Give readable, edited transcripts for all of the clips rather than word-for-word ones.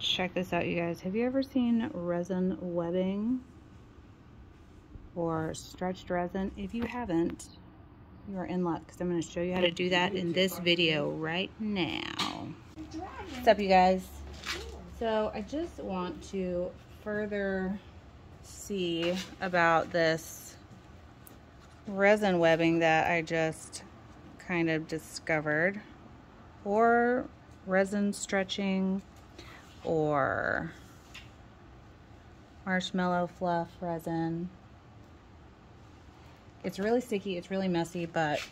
Check this out, you guys. Have you ever seen resin webbing or stretched resin? If you haven't, you are in luck, because I'm going to show you how to do that in this video right now. What's up, you guys? So I just want to further see about this resin webbing that I just kind of discovered, or resin stretching, or marshmallow fluff resin. It's really sticky, it's really messy, but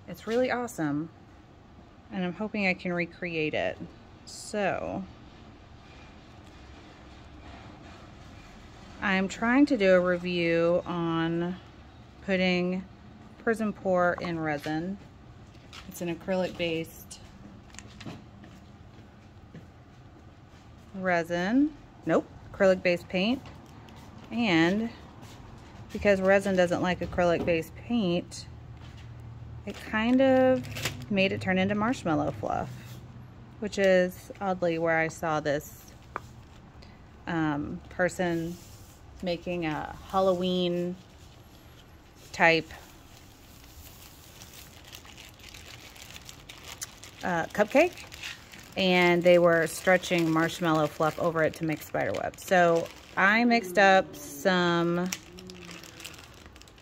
it's really awesome, and I'm hoping I can recreate it. So I'm trying to do a review on putting Prism Pour in resin. It's an acrylic based resin, acrylic based paint, and because resin doesn't like acrylic based paint, it kind of made it turn into marshmallow fluff, which is oddly where I saw this person making a Halloween type cupcake, and they were stretching marshmallow fluff over it to make spider web. So I mixed up some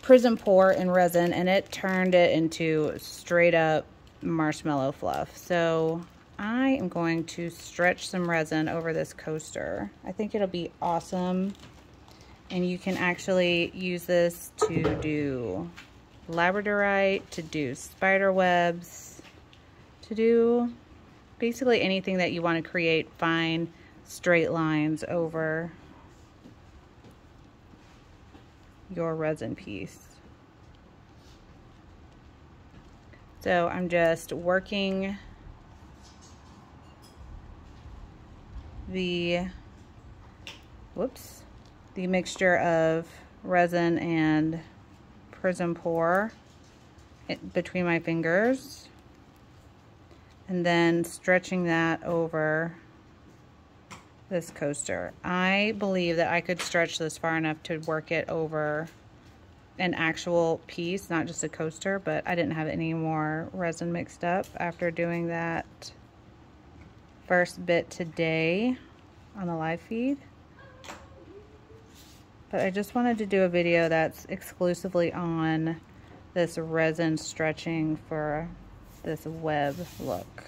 Prism Pour in resin, and it turned it into straight up marshmallow fluff. So I am going to stretch some resin over this coaster. I think it'll be awesome, and you can actually use this to do labradorite, to do spider webs, to do basically anything that you want to create fine straight lines over your resin piece. So I'm just working the mixture of resin and Prism Pour between my fingers, and then stretching that over this coaster. I believe that I could stretch this far enough to work it over an actual piece, not just a coaster, but I didn't have any more resin mixed up after doing that first bit today on the live feed. But I just wanted to do a video that's exclusively on this resin stretching for this web look.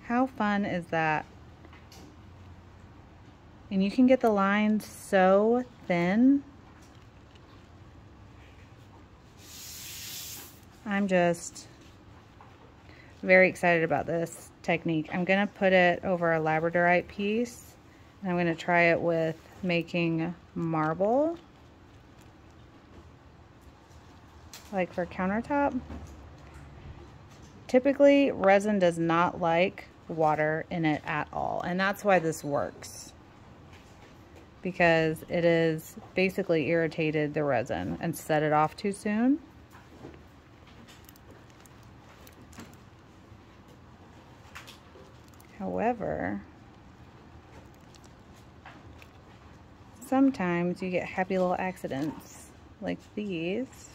How fun is that? And you can get the lines so thin. I'm just very excited about this technique. I'm gonna put it over a labradorite piece, and I'm gonna try it with making marble, like for countertop. Typically, resin does not like water in it at all, and that's why this works, because it is basically irritated the resin and set it off too soon. However, sometimes you get happy little accidents like these.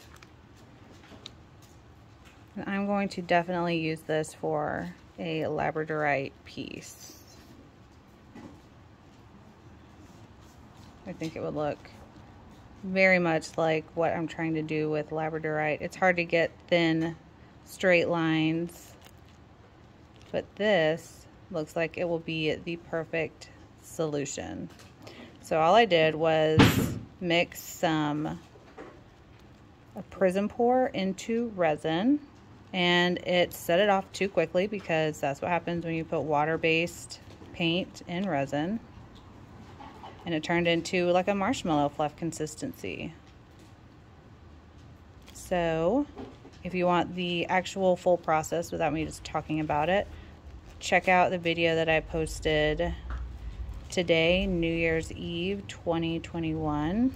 And I'm going to definitely use this for a labradorite piece. I think it would look very much like what I'm trying to do with labradorite. It's hard to get thin, straight lines, but this looks like it will be the perfect solution. So all I did was mix some Prism Pour into resin, and it set it off too quickly, because that's what happens when you put water-based paint in resin, and it turned into like a marshmallow fluff consistency. So if you want the actual full process without me just talking about it, check out the video that I posted today, New Year's Eve 2021.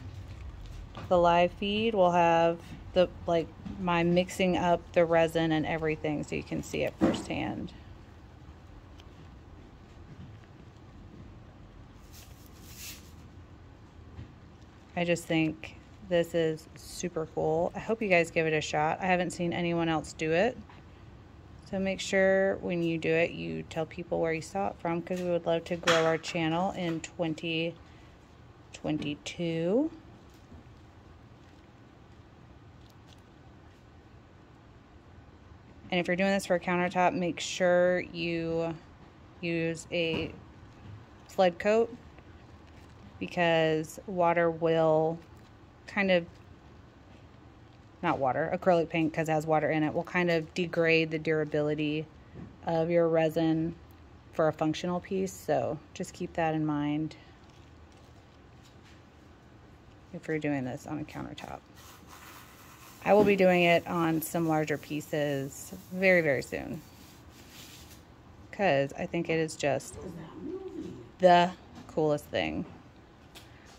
The live feed will have the my mixing up the resin and everything, so you can see it firsthand. I just think this is super cool. I hope you guys give it a shot. I haven't seen anyone else do it. So make sure when you do it, you tell people where you saw it from, because we would love to grow our channel in 2022. And if you're doing this for a countertop, make sure you use a sled coat, because water will kind of, not water, acrylic paint, because it has water in it, will kind of degrade the durability of your resin for a functional piece. So just keep that in mind if you're doing this on a countertop. I will be doing it on some larger pieces very, very soon, because I think it is just the coolest thing.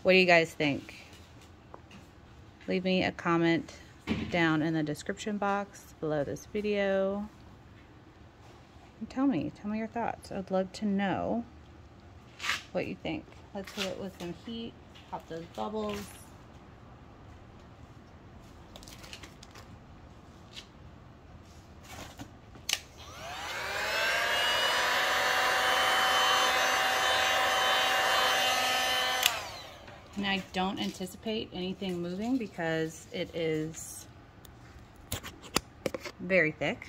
What do you guys think? Leave me a comment down in the description box below this video. And tell me your thoughts. I'd love to know what you think. Let's hit it with some heat, pop those bubbles. And I don't anticipate anything moving because it is very thick.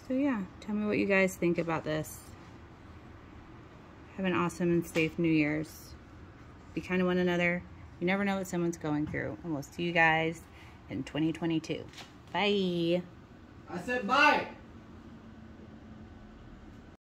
So yeah, tell me what you guys think about this. Have an awesome and safe New Year's. Be kind to one another. You never know what someone's going through. And we'll see you guys in 2022. Bye. I said bye.